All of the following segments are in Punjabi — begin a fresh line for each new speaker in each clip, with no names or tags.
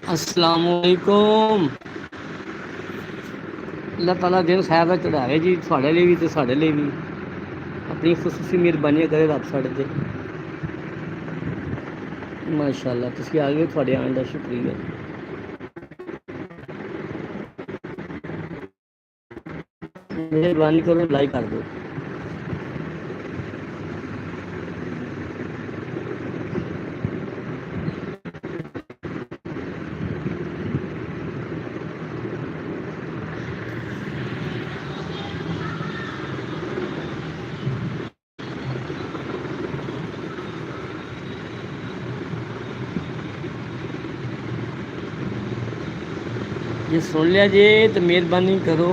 असलामुअलैकुम। अल्लाह ताला दिन खैर दा चढ़ावे जी थोड़े लिए भी तो साढ़े लिए भी। अपनी खसूसी मेहरबानी करे रब साढ़े ते। माशाअल्लाह तुसीं आ गए, थोड़े आने का शुक्रिया। मेहरबानी करो लाइक कर दो। जे सुन लिया जे तो मेहरबानी करो।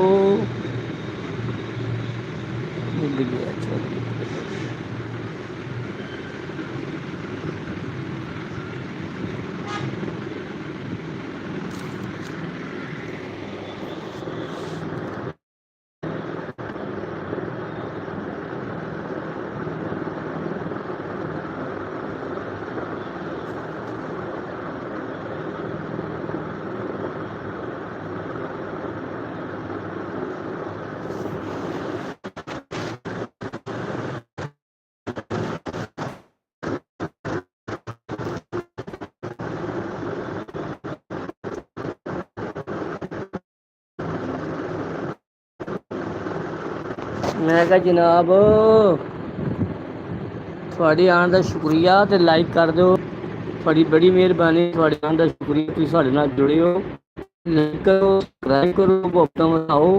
मैं कहा जनाब थोड़ी आने का शुक्रिया, तो लाइक कर दो। थोड़ी बड़ी मेहरबानी, थोड़े आने का शुक्रिया, तुसीं साडे नाल जुड़े हो। लाइक करो, सब्सक्राइब करो, मुहब्बतां वधाओ।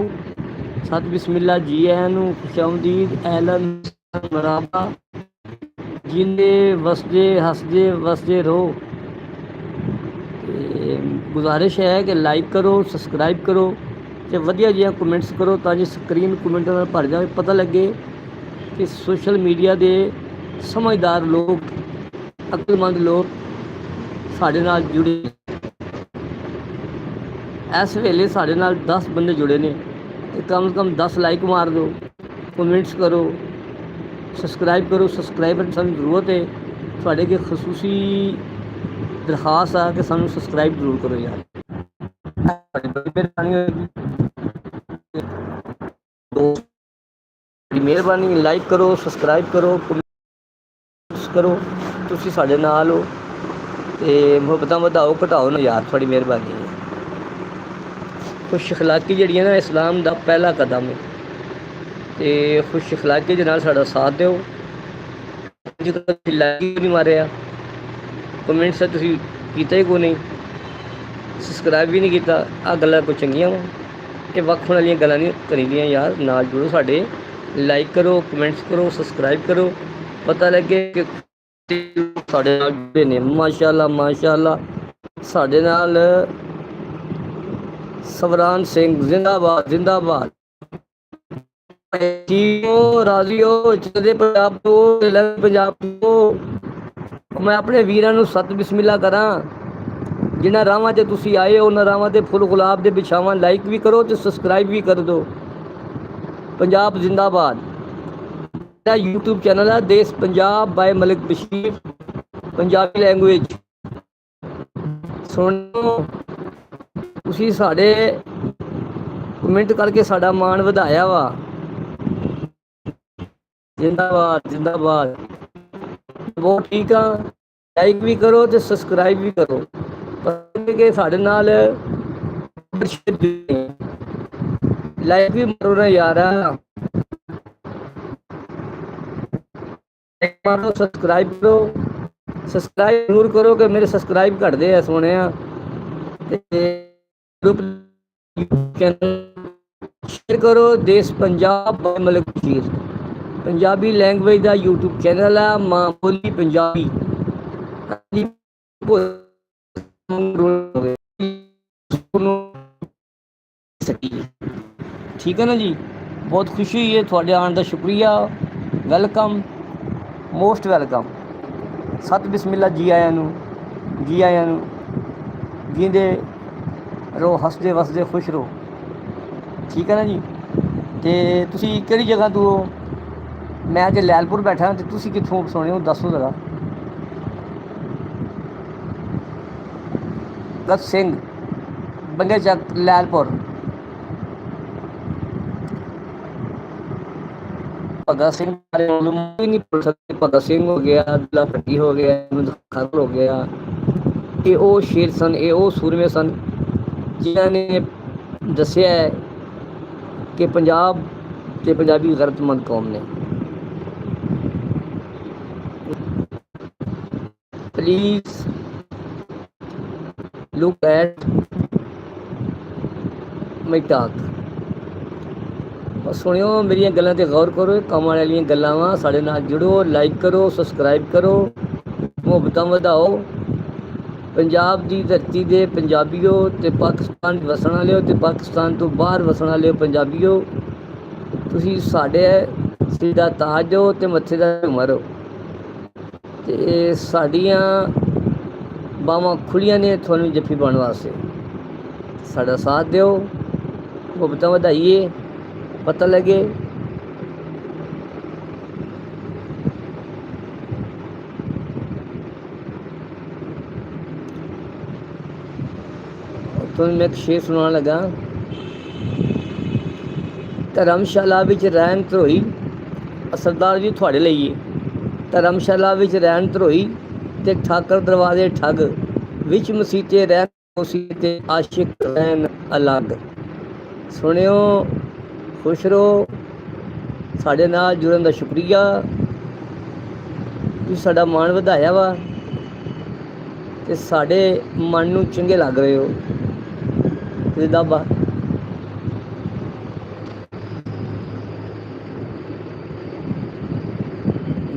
सत बिस्मिल्ला जी आयां नूं, खुशामदीद, ऐलन मराबा। जींदे वसदे हसदे वसदे रहो। गुजारिश है कि लाइक करो, सब्सक्राइब करो ਤੇ ਵਧੀਆ ਜਿਹੀਆਂ ਕਮੈਂਟਸ ਕਰੋ ਤਾਂ ਜੋ ਸਕਰੀਨ ਕਮੈਂਟਾਂ ਨਾਲ ਭਰ ਜਾਵੇ, ਪਤਾ ਲੱਗੇ ਕਿ ਸੋਸ਼ਲ ਮੀਡੀਆ ਦੇ ਸਮਝਦਾਰ ਲੋਕ, ਅਕਲਮੰਦ ਲੋਕ ਸਾਡੇ ਨਾਲ ਜੁੜੇ। ਇਸ ਵੇਲੇ ਸਾਡੇ ਨਾਲ 10 ਬੰਦੇ ਜੁੜੇ ਨੇ ਤੇ ਕਮ ਸੇ ਕਮ 10 ਲਾਈਕ ਮਾਰ ਦਿਓ, ਕਮੈਂਟਸ ਕਰੋ, ਸਬਸਕ੍ਰਾਈਬ ਕਰੋ। ਸਬਸਕ੍ਰਾਈਬਰ ਦੀ ਸਾਨੂੰ ਜ਼ਰੂਰਤ ਹੈ। ਤੁਹਾਡੇ ਅੱਗੇ ਖਸੂਸੀ ਦਰਖਾਸਤ ਆ ਕਿ ਸਾਨੂੰ ਸਬਸਕ੍ਰਾਈਬ ਜ਼ਰੂਰ ਕਰੋ ਯਾਰ। ਤੁਹਾਡੀ ਬੜੀ ਮਿਹਰਬਾਨੀ ਹੋਏਗੀ। ਮਿਹਰਬਾਨੀ ਲਾਈਕ ਕਰੋ, ਸਬਸਕ੍ਰਾਈਬ ਕਰੋ, ਕਮੈਂਟਸ ਕਰੋ। ਤੁਸੀਂ ਸਾਡੇ ਨਾਲ ਹੋ ਤੇ ਮੁਹੱਬਤਾਂ ਵਧਾਓ ਘਟਾਓ ਨਾ ਯਾਰ, ਤੁਹਾਡੀ ਮਿਹਰਬਾਨੀ ਹੈ। ਖੁਸ਼ ਅਖਲਾਕੀ ਜਿਹੜੀ ਹੈ ਨਾ ਇਸਲਾਮ ਦਾ ਪਹਿਲਾ ਕਦਮ ਹੈ ਤੇ ਖੁਸ਼ ਅਖਲਾਕੀ ਦੇ ਨਾਲ ਸਾਡਾ ਸਾਥ ਦਿਓ। ਜਦੋਂ ਤੁਸੀਂ ਲਾਈਕ ਨਹੀਂ ਮਾਰਿਆ, ਕਮੈਂਟਸ ਤੁਸੀਂ ਕੀਤਾ ਹੀ ਕੋਈ ਨਹੀਂ, ਸਬਸਕ੍ਰਾਈਬ ਵੀ ਨਹੀਂ ਕੀਤਾ, ਆਹ ਗੱਲਾਂ ਕੋਈ ਚੰਗੀਆਂ ਵਾ? ਇਹ ਵੱਖ ਹੋਣ ਵਾਲੀਆਂ ਗੱਲਾਂ ਨਹੀਂ ਕਰੀਦੀਆਂ ਯਾਰ। ਨਾਲ ਜੁੜੋ ਸਾਡੇ, ਲਾਈਕ ਕਰੋ, ਕਮੈਂਟਸ ਕਰੋ, ਸਬਸਕ੍ਰਾਈਬ ਕਰੋ, ਪਤਾ ਲੱਗੇ ਕਿ ਸਾਡੇ ਨਾਲ ਜੁੜੇ ਨੇ। ਮਾਸ਼ਾਅੱਲਾ ਮਾਸ਼ਾਅੱਲਾ। ਸਾਡੇ ਨਾਲ ਸਵਰਾਨ ਸਿੰਘ ਜ਼ਿੰਦਾਬਾਦ ਜ਼ਿੰਦਾਬਾਦ। ਰਾਜ਼ੀ ਹੋ ਚਲੇ ਪੰਜਾਬ ਤੋਂ, ਪੰਜਾਬ ਤੋਂ। ਮੈਂ ਆਪਣੇ ਵੀਰਾਂ ਨੂੰ ਸਤ ਬਿਸਮਿਲ੍ਲਾ ਕਰਾਂ। ਜਿਨ੍ਹਾਂ ਰਾਹਾਂ 'ਤੇ ਤੁਸੀਂ ਆਏ ਹੋ ਉਹਨਾਂ ਰਾਹਾਂ 'ਤੇ ਫੁੱਲ ਗੁਲਾਬ ਦੇ ਵਿਛਾਵਾਂ। ਲਾਈਕ ਵੀ ਕਰੋ ਅਤੇ ਸਬਸਕ੍ਰਾਈਬ ਵੀ ਕਰ ਦਿਓ। ਪੰਜਾਬ ਜ਼ਿੰਦਾਬਾਦ। ਮੇਰਾ YouTube ਚੈਨਲ ਹੈ ਦੇਸ ਪੰਜਾਬ ਬਾਏ ਮਲਿਕ ਬਸ਼ੀਰ, ਪੰਜਾਬੀ ਲੈਂਗੁਏਜ। ਸੁਣੋ, ਤੁਸੀਂ ਸਾਡੇ ਕਮੈਂਟ ਕਰਕੇ ਸਾਡਾ ਮਾਣ ਵਧਾਇਆ ਵਾ। ਜ਼ਿੰਦਾਬਾਦ ਜ਼ਿੰਦਾਬਾਦ। ਬਹੁਤ ਠੀਕ ਆ। ਲਾਈਕ ਵੀ ਕਰੋ ਤੇ ਸਬਸਕ੍ਰਾਈਬ ਵੀ ਕਰੋ। ਕਿ ਸਾਡੇ ਨਾਲ ਲਾਈਕ ਵੀ ਮਾਰੋ ਨਾ ਯਾਰ, ਮਾਰੋ, ਸਬਸਕ੍ਰਾਈਬ ਕਰੋ। ਸਬਸਕ੍ਰਾਈਬ ਜ਼ਰੂਰ ਕਰੋ ਕਿ ਮੇਰੇ ਸਬਸਕ੍ਰਾਈਬ ਘਟਦੇ ਆ ਸੋਹਣਿਆ। ਤੇ ਸ਼ੇਅਰ ਕਰੋ। ਦੇਸ਼ ਪੰਜਾਬ ਬਾਏ ਮਲਿਕ ਬਸ਼ੀਰ ਪੰਜਾਬੀ ਲੈਂਗੁਏਜ ਦਾ YouTube ਚੈਨਲ ਆ, ਮਾਂ ਬੋਲੀ ਪੰਜਾਬੀ। ਠੀਕ ਹੈ ਨਾ ਜੀ। ਬਹੁਤ ਖੁਸ਼ੀ ਹੋਈ ਹੈ ਤੁਹਾਡੇ ਆਉਣ ਦਾ, ਸ਼ੁਕਰੀਆ, ਵੈਲਕਮ, ਮੋਸਟ ਵੈਲਕਮ। ਸਤ ਬਿਸਮਿਲ੍ਲਾ ਜੀ ਆਇਆਂ ਨੂੰ, ਜੀ ਆਇਆਂ ਨੂੰ। ਜੀਂਦੇ ਰਹੋ, ਹੱਸਦੇ ਵਸਦੇ ਖੁਸ਼ ਰਹੋ। ਠੀਕ ਹੈ ਨਾ ਜੀ। ਅਤੇ ਤੁਸੀਂ ਕਿਹੜੀ ਜਗ੍ਹਾ ਤੋਂ ਹੋ? ਮੈਂ ਅੱਜ ਲੈਲਪੁਰ ਬੈਠਾ ਅਤੇ ਤੁਸੀਂ ਕਿੱਥੋਂ ਸੁਣੇ ਹੋ ਦੱਸੋ ਜ਼ਰਾ। ਭਗਤ ਸਿੰਘ ਬੰਗੇ ਚੱਕ ਲੈਲਪੁਰ। ਭਗਤ ਸਿੰਘ ਬਾਰੇ ਮਾਲੂਮ ਵੀ ਨਹੀਂ ਭੁੱਲ ਸਕਦੇ। ਭਗਤ ਸਿੰਘ ਹੋ ਗਿਆ, ਅਬਦੁੱਲਾ ਭੱਟੀ ਹੋ ਗਿਆ, ਖਰਲ ਹੋ ਗਿਆ, ਇਹ ਉਹ ਸ਼ੇਰ ਸਨ, ਇਹ ਉਹ ਸੂਰਮੇ ਸਨ ਜਿਨ੍ਹਾਂ ਨੇ ਦੱਸਿਆ ਹੈ ਕਿ ਪੰਜਾਬ ਤੇ ਪੰਜਾਬੀ ਗੈਰਤਮੰਦ ਕੌਮ ਨੇ। Please look at my talk. ਸੁਣਿਓ, ਮੇਰੀਆਂ ਗੱਲਾਂ ਤੇ ਗੌਰ ਕਰੋ, ਕੰਮ ਵਾਲੀਆਂ ਗੱਲਾਂ ਵਾ। ਸਾਡੇ ਨਾਲ ਜੁੜੋ, ਲਾਈਕ ਕਰੋ, ਸਬਸਕ੍ਰਾਈਬ ਕਰੋ, ਮੁਹੱਬਤਾਂ ਵਧਾਓ। ਪੰਜਾਬ ਦੀ ਧਰਤੀ ਦੇ ਪੰਜਾਬੀਓ ਤੇ ਪਾਕਿਸਤਾਨ ਵਸਣ ਵਾਲਿਓ ਤੇ ਪਾਕਿਸਤਾਨ ਤੋਂ ਬਾਹਰ ਵਸਣ ਵਾਲਿਓ ਪੰਜਾਬੀਓ, ਤੁਸੀਂ ਸਾਡੇ ਸਿਰ ਦਾ ਤਾਜ ਹੋ ਤੇ ਮੱਥੇ ਦਾ ਝੂਮਰ ਹੋ ਤੇ ਸਾਡੀਆਂ ਬਾਹਾਂ ਖੁੱਲੀਆਂ ਨੇ ਤੁਹਾਨੂੰ ਜੱਫੀ ਪਾਉਣ ਵਾਸਤੇ। ਸਾਡਾ ਸਾਥ ਦਿਓ, ਮੁਹੱਬਤਾਂ ਵਧਾਈਏ, ਪਤਾ ਲੱਗੇ। ਤੁਹਾਨੂੰ ਮੈਂ ਇੱਕ ਸ਼ੇਰ ਸੁਣਾਉਣ ਲੱਗਾ। ਧਰਮਸ਼ਾਲਾ ਵਿੱਚ ਰਹਿਣ ਧਰੋਈ, ਸਰਦਾਰ ਜੀ ਤੁਹਾਡੇ ਲਈ ਹੈ। ਧਰਮਸ਼ਾਲਾ ਵਿੱਚ ਰਹਿਣ ਧਰੋਈ ਤੇ ਠਾਕਰ ਦਰਵਾਜ਼ੇ ਠੱਗ, ਵਿੱਚ ਮਸੀਤੇ ਰਹਿਣ ਮਸੀਤੇ ਆਸ਼ਿਕ ਰਹਿਣ ਅਲੱਗ। ਸੁਣਿਓ, ਖੁਸ਼ ਰਹੋ, ਸਾਡੇ ਨਾਲ ਜੁੜਨ ਦਾ ਸ਼ੁਕਰੀਆ। ਤੁਸੀਂ ਸਾਡਾ ਮਾਣ ਵਧਾਇਆ ਵਾ ਤੇ ਸਾਡੇ ਮਨ ਨੂੰ ਚੰਗੇ ਲੱਗ ਰਹੇ ਹੋ। ਜ਼ਿੰਦਾਬਾਦ।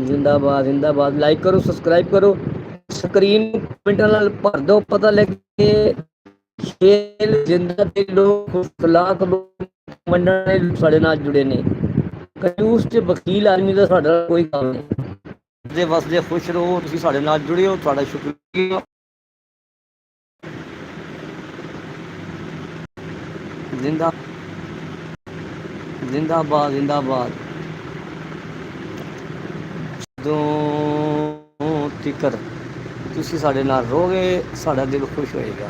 ਜ਼ਿੰਦਾਬਾਦ, ਜ਼ਿੰਦਾਬਾਦ। ਲਾਈਕ ਕਰੋ, ਸਬਸਕ੍ਰਾਈਬ ਕਰੋ, ਸਕਰੀਨ ਮਿੰਟਾਂ ਨਾਲ ਭਰ ਦਿਓ, ਪਤਾ ਲੱਗੇ ਸ਼ੇਰ ਜ਼ਿੰਦਾ ਤੇ ਲੋਕ ਖੁਲਾਕ ਮੰਨਣ ਸਾਡੇ ਨਾਲ ਜੁੜੇ ਨੇ। ਕੰਜੂਸ ਤੇ ਵਕੀਲ ਆਦਮੀ ਦਾ ਸਾਡਾ ਕੋਈ ਕੰਮ ਨਹੀਂ। ਦੇ ਵਸਦੇ ਖੁਸ਼ ਰਹੋ, ਤੁਸੀਂ ਸਾਡੇ ਨਾਲ ਜੁੜੇ ਹੋ, ਤੁਹਾਡਾ ਸ਼ੁਕਰੀਆ। ਜ਼ਿੰਦਾ ਜ਼ਿੰਦਾਬਾਦ, ਜ਼ਿੰਦਾਬਾਦ। ਜਦੋਂ ਤੀਕਰ ਤੁਸੀਂ ਸਾਡੇ ਨਾਲ ਰਹੋਗੇ, ਸਾਡਾ ਦਿਲ ਖੁਸ਼ ਹੋਏਗਾ।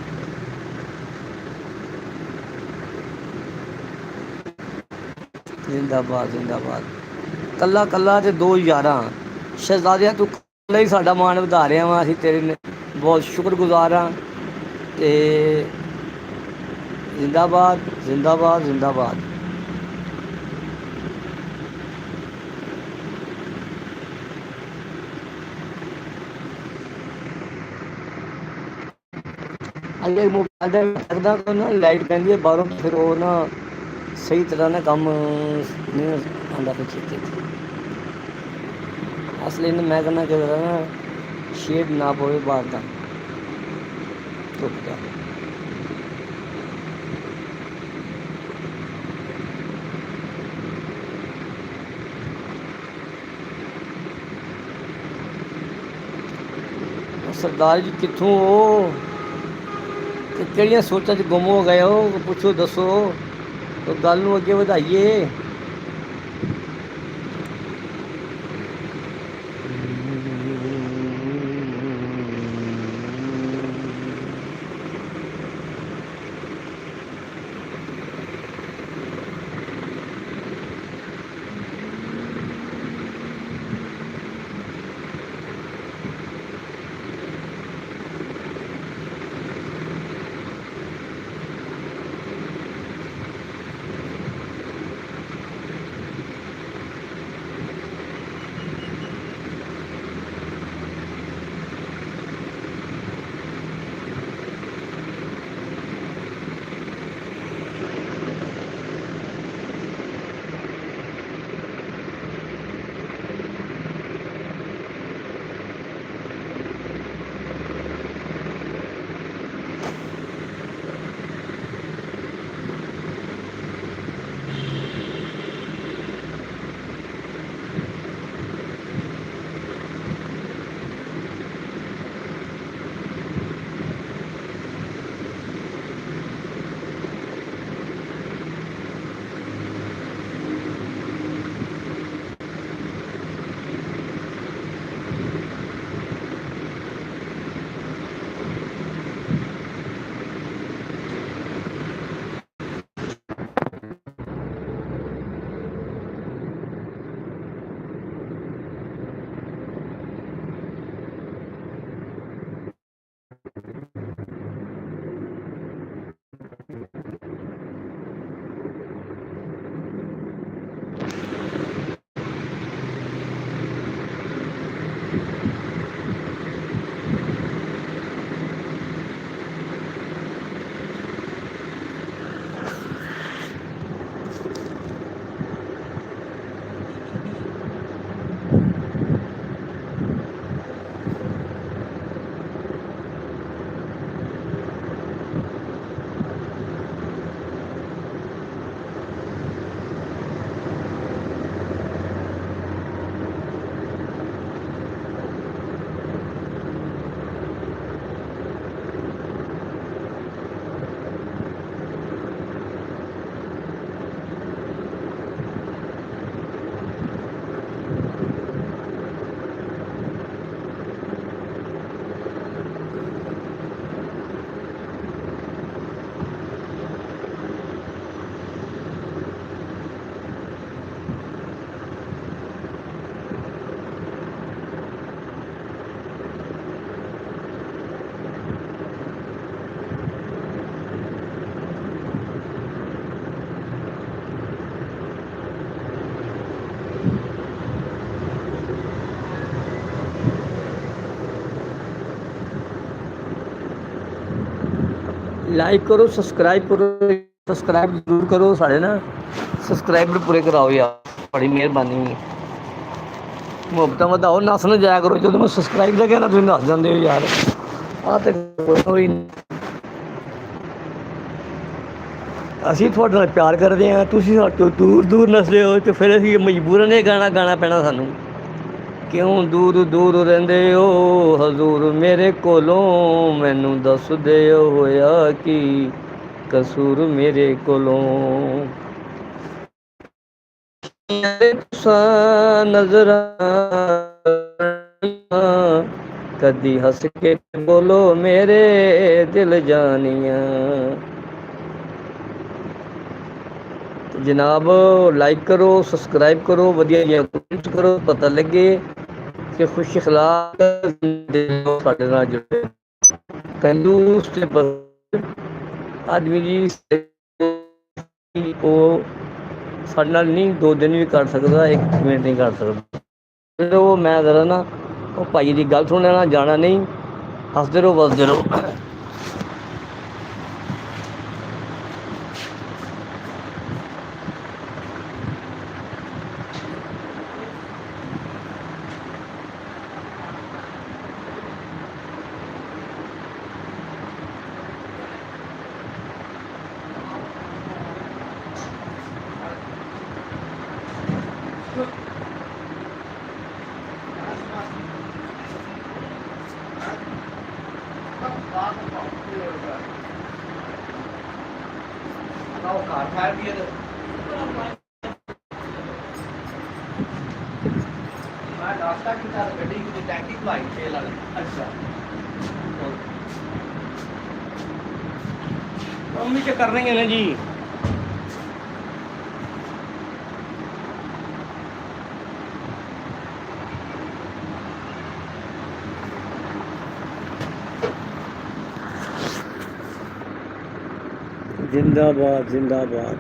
ਜ਼ਿੰਦਾਬਾਦ, ਜ਼ਿੰਦਾਬਾਦ। ਕੱਲਾ ਕੱਲਾ ਤੇ ਦੋ ਯਾਰਾਂ, ਸ਼ਹਿਜ਼ਾਦਿਆਂ ਤੂੰ ਕੱਲਾ ਹੀ ਸਾਡਾ ਮਾਣ ਵਧਾ ਰਿਹਾ ਵਾਂ। ਅਸੀਂ ਤੇਰੇ ਬਹੁਤ ਸ਼ੁਕਰਗੁਜ਼ਾਰ ਹਾਂ ਤੇ ਜ਼ਿੰਦਾਬਾਦ, ਜ਼ਿੰਦਾਬਾਦ, ਜ਼ਿੰਦਾਬਾਦ। ਅਜੇ ਮੋਬਾਈਲ ਦਾ ਲੱਗਦਾ ਤਾਂ ਨਾ ਲਾਈਟ ਪੈਂਦੀ ਹੈ ਬਾਹਰੋਂ, ਫਿਰ ਉਹ ਨਾ ਸਹੀ ਤਰ੍ਹਾਂ ਨਾ ਕੰਮ ਨਹੀਂ ਆਉਂਦਾ ਫਿਰ ਛੇਤੀ। ਅਸਲ ਇਹਨੂੰ ਮੈਂ ਕਹਿੰਦਾ ਕਿ ਨਾ ਸ਼ੇਡ ਨਾ ਪਵੇ ਬਾਹਰ ਦਾ, ਧੁੱਪ ਦਾ। ਸਰਦਾਰ ਜੀ ਕਿੱਥੋਂ ਹੋ ਤੇ ਕਿਹੜੀਆਂ ਸੋਚਾਂ 'ਚ ਗੁੰਮ ਹੋ ਗਏ ਹੋ? ਪੁੱਛੋ, ਦੱਸੋ, ਉਹ ਗੱਲ ਨੂੰ ਅੱਗੇ ਵਧਾਈਏ। ਲਾਈਕ ਕਰੋ, ਸਬਸਕ੍ਰਾਈਬ ਕਰੋ, ਸਬਸਕ੍ਰਾਈਬ ਜ਼ਰੂਰ ਕਰੋ ਸਾਡੇ ਨਾ ਸਬਸਕ੍ਰਾਈਬਰ ਪੂਰੇ ਕਰਾਓ ਯਾਰ, ਬੜੀ ਮਿਹਰਬਾਨੀ ਹੈ। ਮੁਹੱਬਤਾਂ ਵਧਾਓ, ਨੱਸ ਨਾ ਜਾਇਆ ਕਰੋ, ਜਦੋਂ ਮੈਂ ਸਬਸਕ੍ਰਾਈਬ ਲੱਗਿਆ ਨਾ ਤੁਸੀਂ ਨੱਸ ਜਾਂਦੇ ਹੋ ਯਾਰ, ਆਹ ਤੇ ਕੋਈ ਨਹੀਂ। ਅਸੀਂ ਤੁਹਾਡੇ ਨਾਲ ਪਿਆਰ ਕਰਦੇ ਹਾਂ, ਤੁਸੀਂ ਸਾਡੇ ਤੋਂ ਦੂਰ ਦੂਰ ਨੱਸਦੇ ਹੋ, ਅਤੇ ਫਿਰ ਅਸੀਂ ਮਜਬੂਰਨ ਇਹ ਗਾਣਾ ਗਾਣਾ ਪੈਣਾ ਸਾਨੂੰ। ਕਿਉਂ ਦੂਰ ਦੂਰ ਰਹਿੰਦੇ ਹੋ ਹਜ਼ੂਰ ਮੇਰੇ ਕੋਲੋਂ, ਮੈਨੂੰ ਦੱਸਦੇ ਹੋਇਆ ਕੀ ਕਸੂਰ ਮੇਰੇ ਕੋਲੋਂ। ਨਜ਼ਰਾਂ ਕਦੀ ਹੱਸ ਕੇ ਬੋਲੋ ਮੇਰੇ ਦਿਲ ਜਾਨੀਆਂ। ਜਨਾਬ ਲਾਈਕ ਕਰੋ, ਸਬਸਕ੍ਰਾਈਬ ਕਰੋ, ਵਧੀਆ ਜਿਹਾ ਕਮੈਂਟ ਕਰੋ, ਪਤਾ ਲੱਗੇ ਕਿ ਖੁਸ਼ ਅਖਲਾਕ ਸਾਡੇ ਨਾਲ ਜੁੜੇ। ਕੰਜੂਸ ਤੇ ਆਦਮੀ ਜੀ ਉਹ ਸਾਡੇ ਨਾਲ ਨਹੀਂ 2 ਦਿਨ ਵੀ ਕੱਢ ਸਕਦਾ, 1 ਮਿੰਟ ਨਹੀਂ ਕੱਢ ਸਕਦਾ। ਉਹ ਮੈਂ ਜ਼ਰਾ ਨਾ ਉਹ ਭਾਈ ਦੀ ਗੱਲ ਸੁਣ ਲੈਣਾ, ਜਾਣਾ ਨਹੀਂ, ਹੱਸਦੇ ਰਹੋ ਵੱਸਦੇ ਰਹੋ। ਮੰਮੀ ਚ ਕਰ ਰਹੇ ਨੇ ਜੀ। जिंदाबाद जिंदाबाद।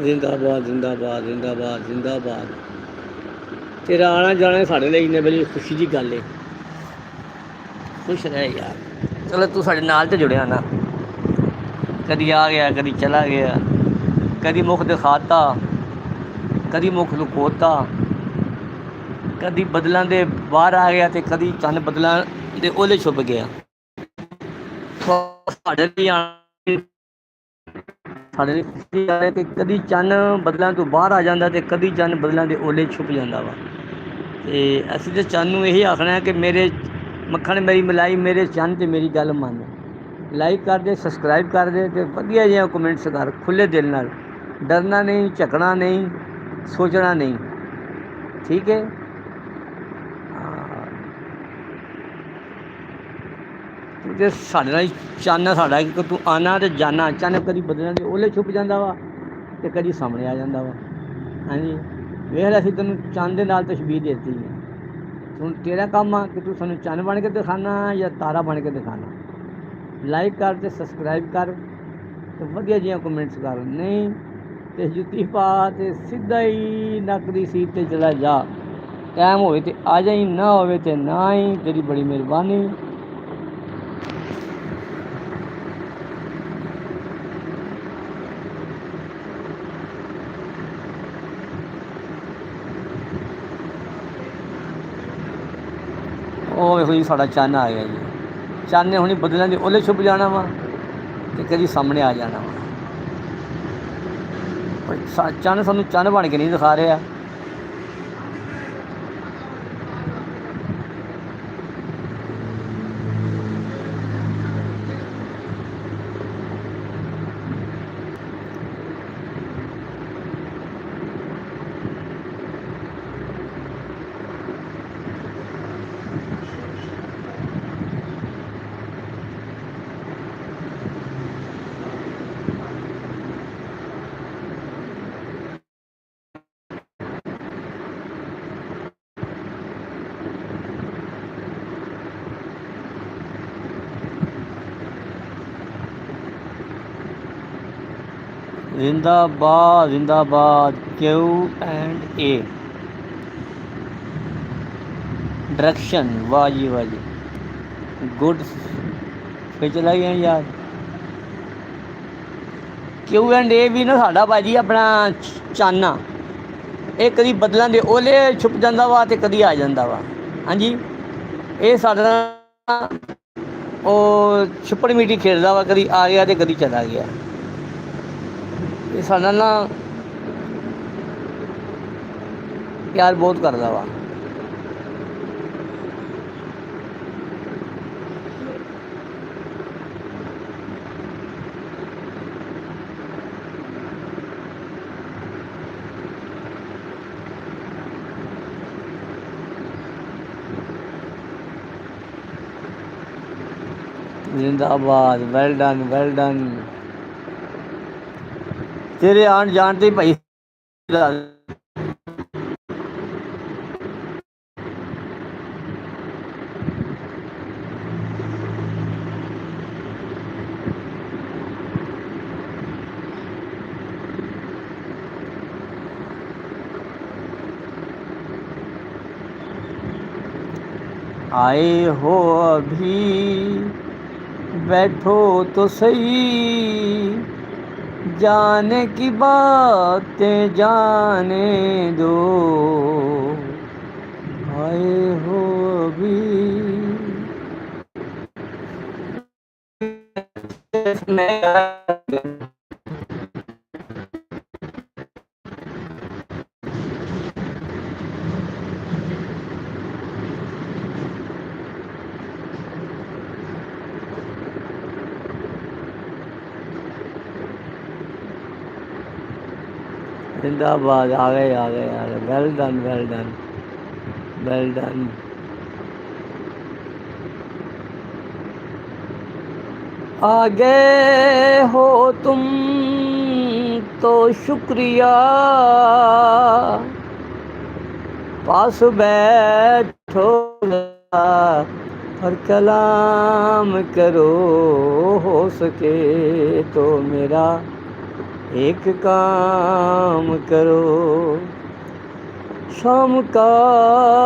जिंदाबाद जिंदाबाद जिंदाबाद जिंदाबाद। तेरा आना जाना साढ़े लिए इन्ने बड़ी खुशी की गल है। खुश रह यार, चलो तू साढ़े नाल तो जुड़िया ना, कदी आ गया कदी चला गया, कदी मुख दिखाता कदी मुख लुकोता, कदी बदलों के बाहर आ गया तो कदी चंद बदलों के ओले छुप गया। साढ़े लिए कदी चन्न बदलों तो बाहर आ जाता तो कदी चन्न बदलों के ओले छुप जाता वा। तो असीं तो चन्न नूं यही आखना है कि मेरे मक्खण मेरी मलाई मेरे चन्न ते मेरी गल मन। लाइक कर दे, सबसक्राइब कर दे, तो वधिया जिहा कमेंट्स कर खुले दिल नाल, डरना नहीं, झकना नहीं, सोचना नहीं, ठीक है। क्योंकि साढ़े नाल चन्न साढ़ा कि तू आना तो जाना, चन्न कदी बदलों के ओले छुप जाता वा तो कदी सामने आ जाता वा। हाँ जी वेख असीं तैनूं चन्न दे नाल तशबीह देती है, ਹੁਣ तेरा काम आ कि तू सानूं चन्न बन के दिखाना या तारा बन के दिखाना। लाइक कर ते सबसक्राइब कर ते वधिया जिहा कमेंट्स कर, नहीं ते जुत्ती पा ते सीधा ही नक्क दी सीट ते चला जा। टाइम होवे ते आ जाई, ना होवे ते ना आई, तेरी बड़ी मेहरबानी। ਉਹ ਵੇਖੋ ਜੀ ਸਾਡਾ ਚੰਨ ਆ ਗਿਆ ਜੀ। ਚੰਨ ਨੇ ਹੁਣੀ ਬਦਲਾਂ ਦੇ ਉਹਲੇ ਛੁਪ ਜਾਣਾ ਵਾ ਤੇ ਕਦੀ ਸਾਹਮਣੇ ਆ ਜਾਣਾ ਵਾ। ਚੰਨ ਸਾਨੂੰ ਚੰਨ ਬਣ ਕੇ ਨਹੀਂ ਦਿਖਾ ਰਿਹਾ। जिंदाबाद जिंदाबाद। Q&A डायरेक्शन, वाह जी वाह जी, गुड। फिर चला गया यार। Q&A ਵੀ ਨਾ ਸਾਡਾ ਭਾਜੀ ਆਪਣਾ ਚਾਨਾ, ਇਹ ਕਦੀ ਬਦਲਾਂ ਦੇ ਓਲੇ ਛੁਪ ਜਾਂਦਾ ਵਾ ਤੇ ਕਦੀ ਆ ਜਾਂਦਾ ਵਾ। ਹਾਂਜੀ, ਇਹ ਸਾਡਾ ਉਹ ਛੁਪੜ ਮੀਟੀ ਖੇਡਦਾ ਵਾ, ਕਦੀ ਆ ਗਿਆ ਤੇ ਕਦੀ ਚਲਾ ਗਿਆ। ਇਹ ਸਾਡਾ ਨਾ ਪਿਆਰ ਬਹੁਤ ਕਰਦਾ ਵਾ। जिंदाबाद, वेल डन वेल डन। तेरे आन जान ते भाई आए हो अभी बैठो तो सही, जाने की बातें जाने दो, आए हो अभी। जिंदाबाद, आ गए आ गए आ गए। Well done well done well done. आ गए हो तुम तो शुक्रिया, पास बैठो और कलाम करो, हो सके तो मेरा एक काम करो, शाम का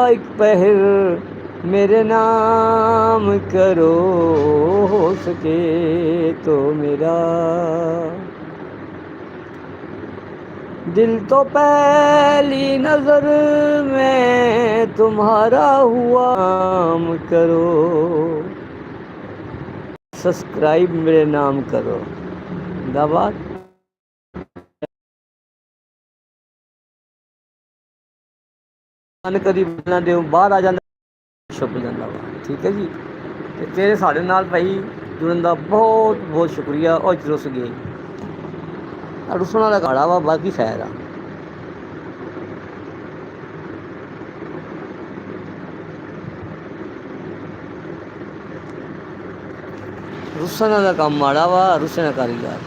एक पहर मेरे नाम करो, हो सके तो मेरा। दिल तो पहली नजर में तुम्हारा हुआ, काम करो, सब्सक्राइब मेरे नाम करो। जिंदाबाद। कदी बदलना दे बाहर आ जाता, छुप जाता वा। ठीक है जी। ਤੇ ਤੇਰੇ ਸਾਡੇ ਨਾਲ ਭਾਈ ਜੁੜਨ ਦਾ ਬਹੁਤ ਬਹੁਤ ਸ਼ੁਕਰੀਆ। ਉਹ ਰੁੱਸ ਗਏ, ਰੁੱਸਣ ਵਾਲਾ ਗਾੜਾ ਵਾ, ਬਾਕੀ ਖੈਰ ਆ। ਰੁੱਸਣ ਵਾਲਾ ਕੰਮ ਮਾੜਾ ਵਾ, ਰੁੱਸਣ ਕਾਰੀਗਰ।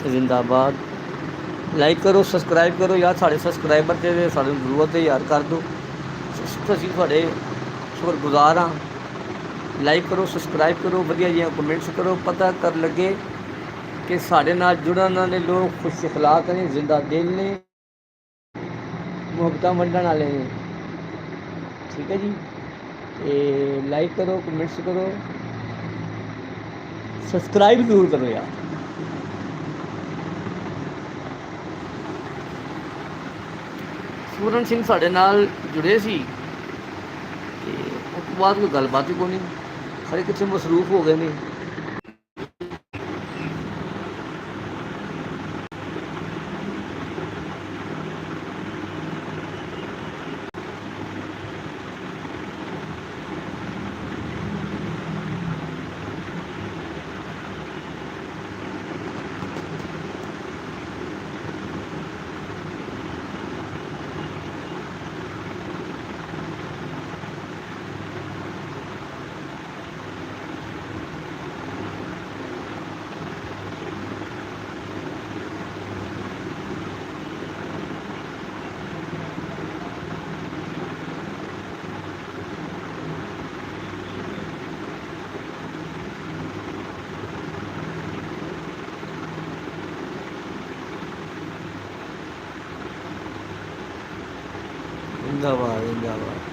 जिंदाबाद। लाइक करो, सबसक्राइब करो यार। साढ़े सबसक्राइबर ते सानू जरूरत है यार, कर दो। ਅਸੀਂ ਤੁਹਾਡੇ ਸ਼ੁਕਰਗੁਜ਼ਾਰ ਹਾਂ। ਲਾਈਕ ਕਰੋ, ਸਬਸਕ੍ਰਾਈਬ ਕਰੋ, ਵਧੀਆ ਜਿਹੀਆਂ ਕਮੈਂਟਸ ਕਰੋ, ਪਤਾ ਕਰ ਲੱਗੇ ਕਿ ਸਾਡੇ ਨਾਲ ਜੁੜਨ ਵਾਲੇ ਲੋਕ ਖੁਸ਼ ਅਖਲਾਕ ਨੇ, ਜ਼ਿੰਦਾ ਦਿਲ ਨੇ, ਮੁਹੱਬਤਾਂ ਵੰਡਣ ਵਾਲੇ ਨੇ। ਠੀਕ ਹੈ ਜੀ। ਤੇ ਲਾਈਕ ਕਰੋ, ਕਮੈਂਟਸ ਕਰੋ, ਸਬਸਕ੍ਰਾਈਬ ਜ਼ਰੂਰ ਕਰੋ ਯਾਰ। ਪੂਰਨ ਸਿੰਘ ਸਾਡੇ ਨਾਲ ਜੁੜੇ ਸੀ ਤੇ ਉਸ ਤੋਂ ਬਾਅਦ ਕੋਈ ਗੱਲਬਾਤ ਹੀ ਕੋਈ ਨਹੀਂ, ਸਾਰੇ ਕਿੱਥੇ ਮਸਰੂਫ ਹੋ ਗਏ ਨੇ। जिंदाबाद जिंदाबाद।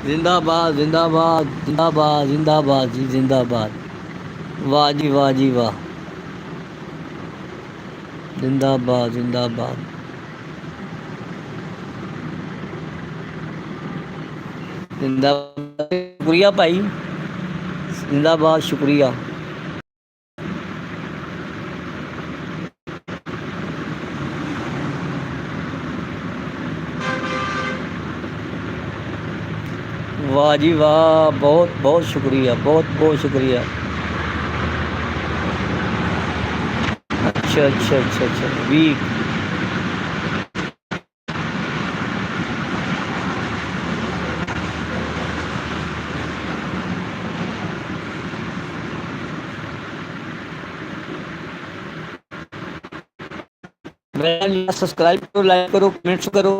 जिंदाबाद जिंदाबाद जिंदाबाद जिंदाबाद जी जिंदाबाद। वाह जी वाह जी वाह। जिंदाबाद जिंदाबाद। जिंदाबाद शुक्रिया भाई, जिंदाबाद शुक्रिया। वाह जी वाह, बहुत बहुत शुक्रिया, बहुत बहुत शुक्रिया। अच्छा अच्छा अच्छा अच्छा वीक। सब्सक्राइब करो, लाइक करो, कमेंट्स करो,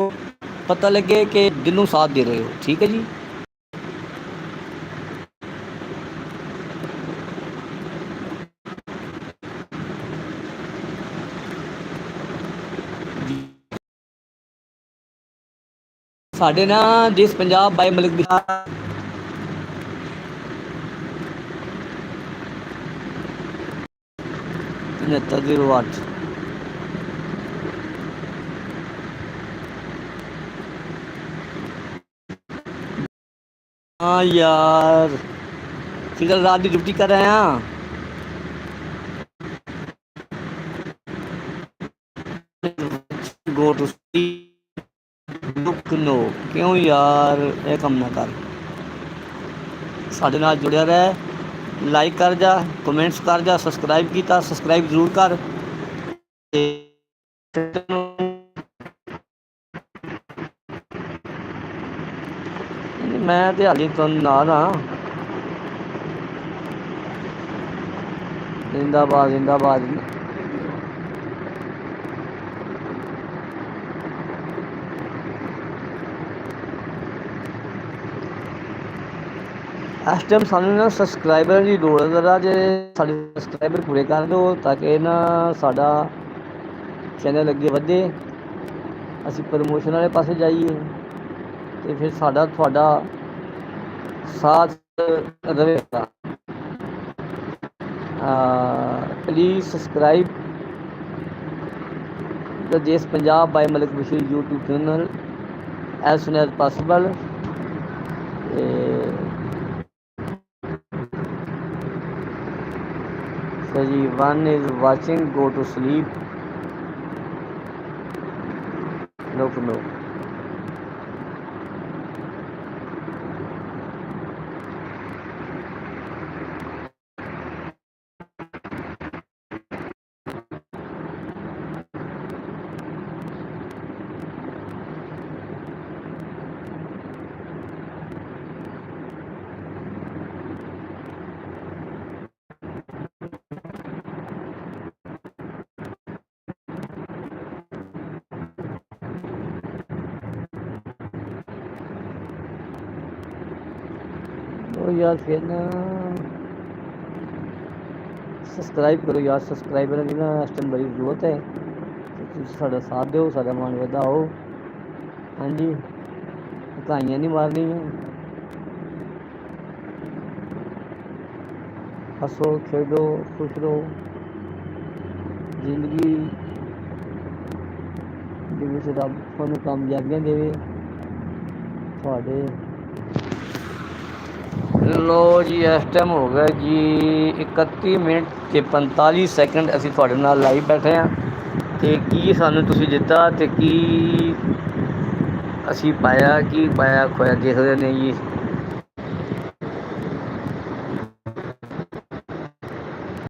पता लगे कि दिलों साथ दे रहे हो। ठीक है जी। साढ़े ना देश पंजाब बाई मलिक बिहार 7508। हाँ यार, फिर रात की ड्यूटी कर रहे हैं। गो टू लुक नो क्यों यार, ये कम ना कर। साढ़े नाल जुड़िया रह, लाइक कर जा, कमेंट्स कर जा, सब्सक्राइब किया सब्सक्राइब जरूर कर। मैं तो हाली तुम नाल हाँ। जिंदाबाद जिंदाबाद। इस टाइम सानू ना सबसक्राइबर की लोड़ है जरा, जे साडे सबसक्राइबर पूरे कर दो ताकि ना साडा चैनल अगे वधे, असी प्रमोशन वाले पासे जाइए तो फिर साडा तुहाडा साथ रहेगा। Please subscribe the Desh Punjab by Malik Bashir YouTube channel as soon as possible. So one is watching, go to sleep. Look, no. तो यार फिर ना सब्सक्राइब करो यार, सब्सक्राइबर की ना इस टाइम बड़ी जरूरत है। तो साढ़ा साथ दो, साढ़ा मान वधाओ। हाँ जी, भकाइयां नहीं मारनियां। हसो खेडो खुश रहो, जिंदगी रब तुहानू कामयाबियां देवे तुहाडे। लो जी इस टाइम हो गया जी 31 मिनट ते 45 सैकेंड असी तुहाडे नाल लाइव बैठे हैं। तो की सानू तुसी दिता ते की असी पाया, की पाया खोया देखते नहीं जी।